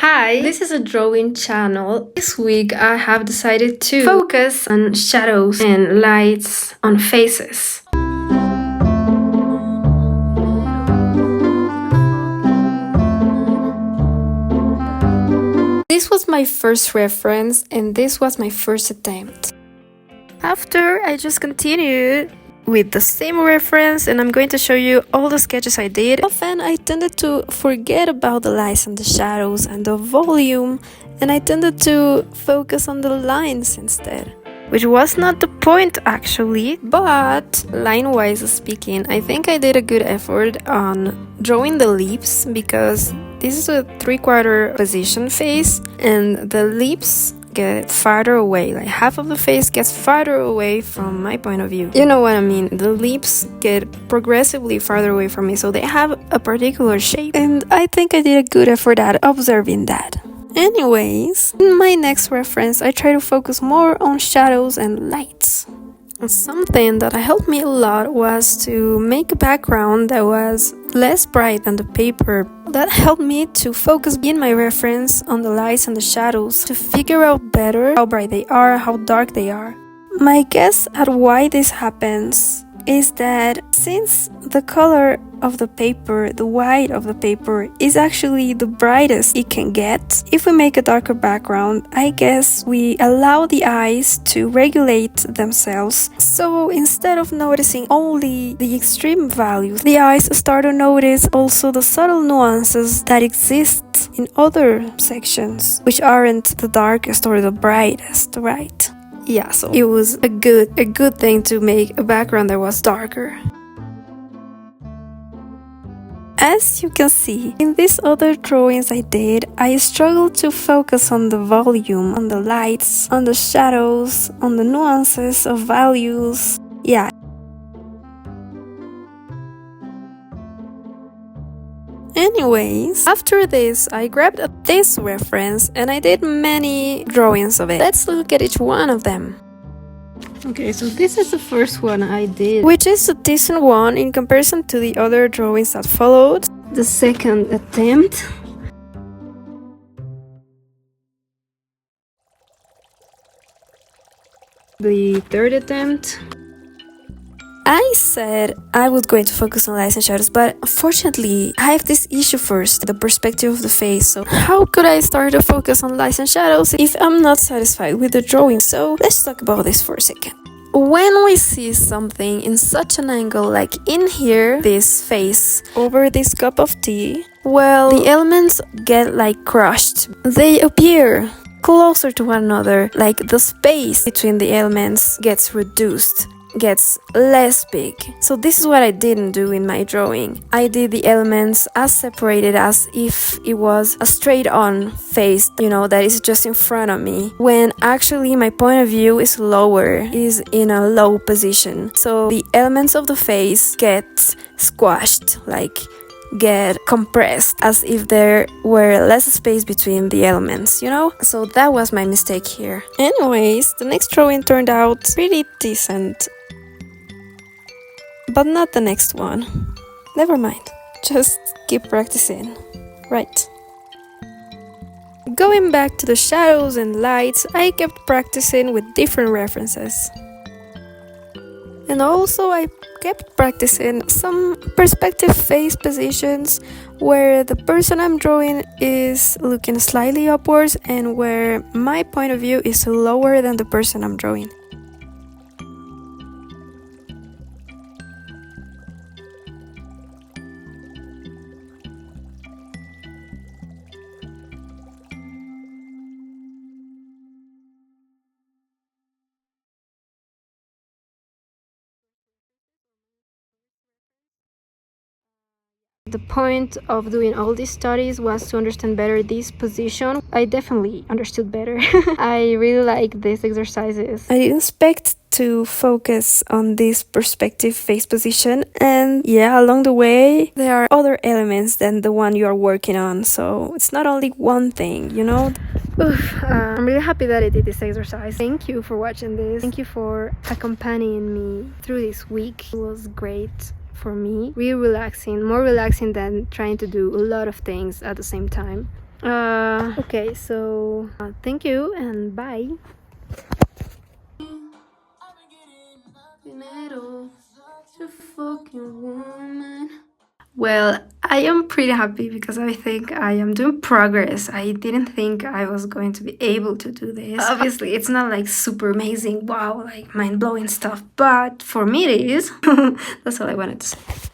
Hi, this is a drawing channel. This week I have decided to focus on shadows and lights on faces. This was my first reference and this was my first attempt. After, I just continued with the same reference and I'm going to show you all the sketches I did. Often I tended to forget about the lights and the shadows and the volume, and I tended to focus on the lines instead, which was not the point actually, but line-wise speaking, I think I did a good effort on drawing the lips, because this is a 3/4 position face and the lips get farther away, like half of the face gets farther away from my point of view. You know what I mean? The lips get progressively farther away from me, so they have a particular shape, and I think I did a good effort at observing that. Anyways, in my next reference, I try to focus more on shadows and lights. And something that helped me a lot was to make a background that was less bright than the paper. That helped me to focus in my reference on the lights and the shadows to figure out better how bright they are, how dark they are. My guess at why this happens is that since the color of the paper, the white of the paper, is actually the brightest it can get, if we make a darker background, I guess we allow the eyes to regulate themselves. So instead of noticing only the extreme values, the eyes start to notice also the subtle nuances that exist in other sections, which aren't the darkest or the brightest, right? Yeah, so it was a good thing to make a background that was darker. As you can see, in these other drawings I did, I struggled to focus on the volume, on the lights, on the shadows, on the nuances of values. Yeah. Anyways, after this, I grabbed this reference and I did many drawings of it. Let's look at each one of them. Okay, so this is the first one I did, which is a decent one in comparison to the other drawings that followed. The second attempt. The third attempt. I said I was going to focus on lights and shadows, but unfortunately I have this issue first, the perspective of the face. So how could I start to focus on lights and shadows if I'm not satisfied with the drawing? So let's talk about this for a second. When we see something in such an angle, like in here, this face over this cup of tea, well, the elements get like crushed. They appear closer to one another, like the space between the elements gets reduced, gets less big. So this is what I didn't do in my drawing. I did the elements as separated as if it was a straight on face, you know, that is just in front of me, when actually my point of view is lower, is in a low position. So the elements of the face get squashed, like get compressed, as if there were less space between the elements, you know? So that was my mistake here. Anyways, the next drawing turned out pretty decent, but not the next one. Never mind, just keep practicing. Right. Going back to the shadows and lights, I kept practicing with different references. And also I kept practicing some perspective face positions where the person I'm drawing is looking slightly upwards and where my point of view is lower than the person I'm drawing. The point of doing all these studies was to understand better this position. I definitely understood better. I really like these exercises. I didn't expect to focus on this perspective face position, and yeah, along the way there are other elements than the one you are working on, so it's not only one thing, you know. I'm really happy that I did this exercise. Thank you for watching this. Thank you for accompanying me through this week. It was great for me, really relaxing, more relaxing than trying to do a lot of things at the same time. Okay, so thank you and bye. Well, I am pretty happy because I think I am doing progress. I didn't think I was going to be able to do this. Obviously, it's not like super amazing, wow, like mind blowing stuff, but for me it is. That's all I wanted to say.